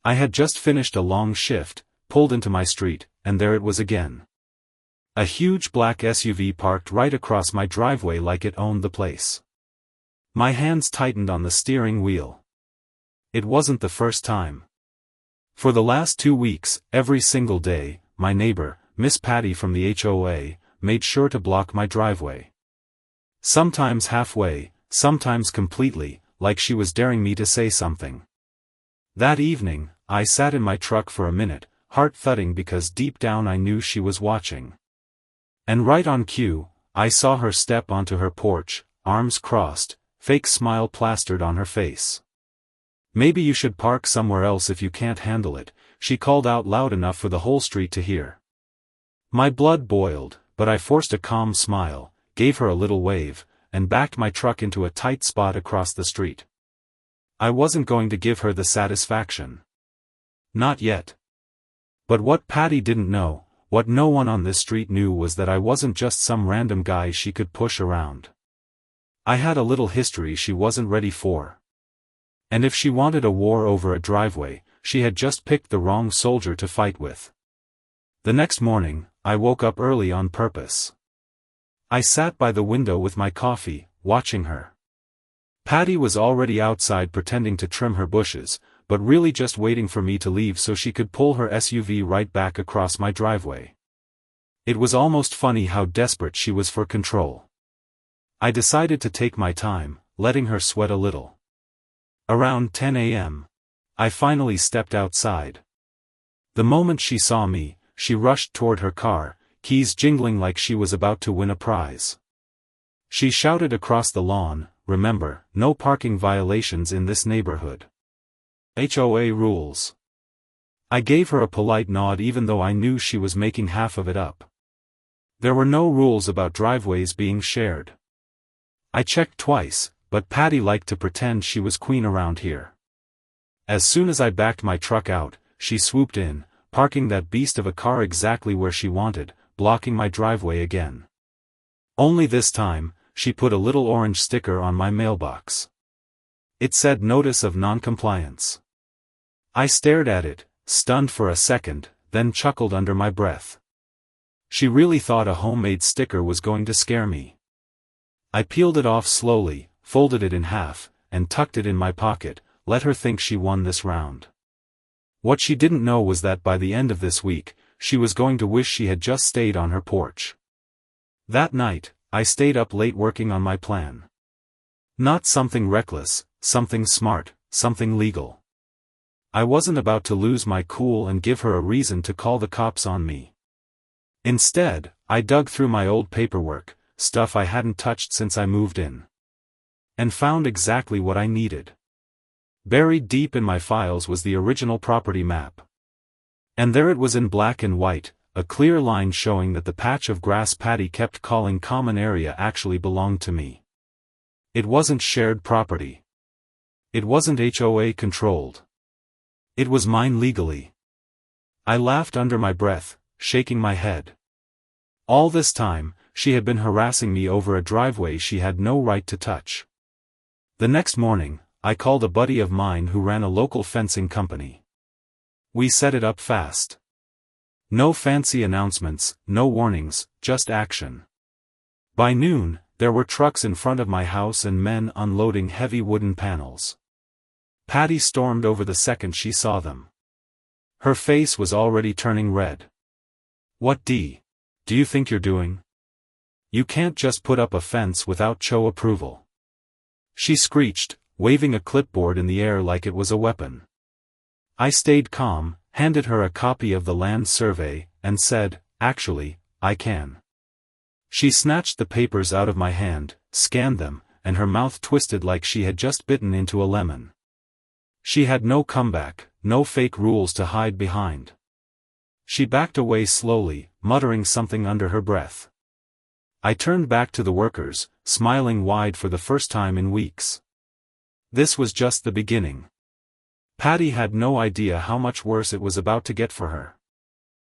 I had just finished a long shift, pulled into my street, and there it was again. A huge black SUV parked right across my driveway like it owned the place. My hands tightened on the steering wheel. It wasn't the first time. For the last 2 weeks, every single day, my neighbor, Miss Patty from the HOA, made sure to block my driveway. Sometimes halfway, sometimes completely, like she was daring me to say something. That evening, I sat in my truck for a minute, heart thudding because deep down I knew she was watching. And right on cue, I saw her step onto her porch, arms crossed, fake smile plastered on her face. "Maybe you should park somewhere else if you can't handle it," she called out loud enough for the whole street to hear. My blood boiled, but I forced a calm smile, gave her a little wave, and backed my truck into a tight spot across the street. I wasn't going to give her the satisfaction. Not yet. But what Patty didn't know, what no one on this street knew, was that I wasn't just some random guy she could push around. I had a little history she wasn't ready for. And if she wanted a war over a driveway, she had just picked the wrong soldier to fight with. The next morning, I woke up early on purpose. I sat by the window with my coffee, watching her. Patty was already outside pretending to trim her bushes, but really just waiting for me to leave so she could pull her SUV right back across my driveway. It was almost funny how desperate she was for control. I decided to take my time, letting her sweat a little. Around 10 a.m. I finally stepped outside. The moment she saw me, she rushed toward her car, keys jingling like she was about to win a prize. She shouted across the lawn, "Remember, no parking violations in this neighborhood. HOA rules." I gave her a polite nod even though I knew she was making half of it up. There were no rules about driveways being shared. I checked twice, but Patty liked to pretend she was queen around here. As soon as I backed my truck out, she swooped in, parking that beast of a car exactly where she wanted, blocking my driveway again. Only this time, she put a little orange sticker on my mailbox. It said "Notice of Non-Compliance." I stared at it, stunned for a second, then chuckled under my breath. She really thought a homemade sticker was going to scare me. I peeled it off slowly, folded it in half, and tucked it in my pocket, let her think she won this round. What she didn't know was that by the end of this week, she was going to wish she had just stayed on her porch. That night, I stayed up late working on my plan. Not something reckless, something smart, something legal. I wasn't about to lose my cool and give her a reason to call the cops on me. Instead, I dug through my old paperwork, stuff I hadn't touched since I moved in, and found exactly what I needed. Buried deep in my files was the original property map. And there it was in black and white, a clear line showing that the patch of grass Patty kept calling common area actually belonged to me. It wasn't shared property. It wasn't HOA controlled. It was mine legally. I laughed under my breath, shaking my head. All this time, she had been harassing me over a driveway she had no right to touch. The next morning, I called a buddy of mine who ran a local fencing company. We set it up fast. No fancy announcements, no warnings, just action. By noon, there were trucks in front of my house and men unloading heavy wooden panels. Patty stormed over the second she saw them. Her face was already turning red. "What do you think you're doing? You can't just put up a fence without HOA approval," she screeched, waving a clipboard in the air like it was a weapon. I stayed calm, handed her a copy of the land survey, and said, "Actually, I can." She snatched the papers out of my hand, scanned them, and her mouth twisted like she had just bitten into a lemon. She had no comeback, no fake rules to hide behind. She backed away slowly, muttering something under her breath. I turned back to the workers, smiling wide for the first time in weeks. This was just the beginning. Patty had no idea how much worse it was about to get for her.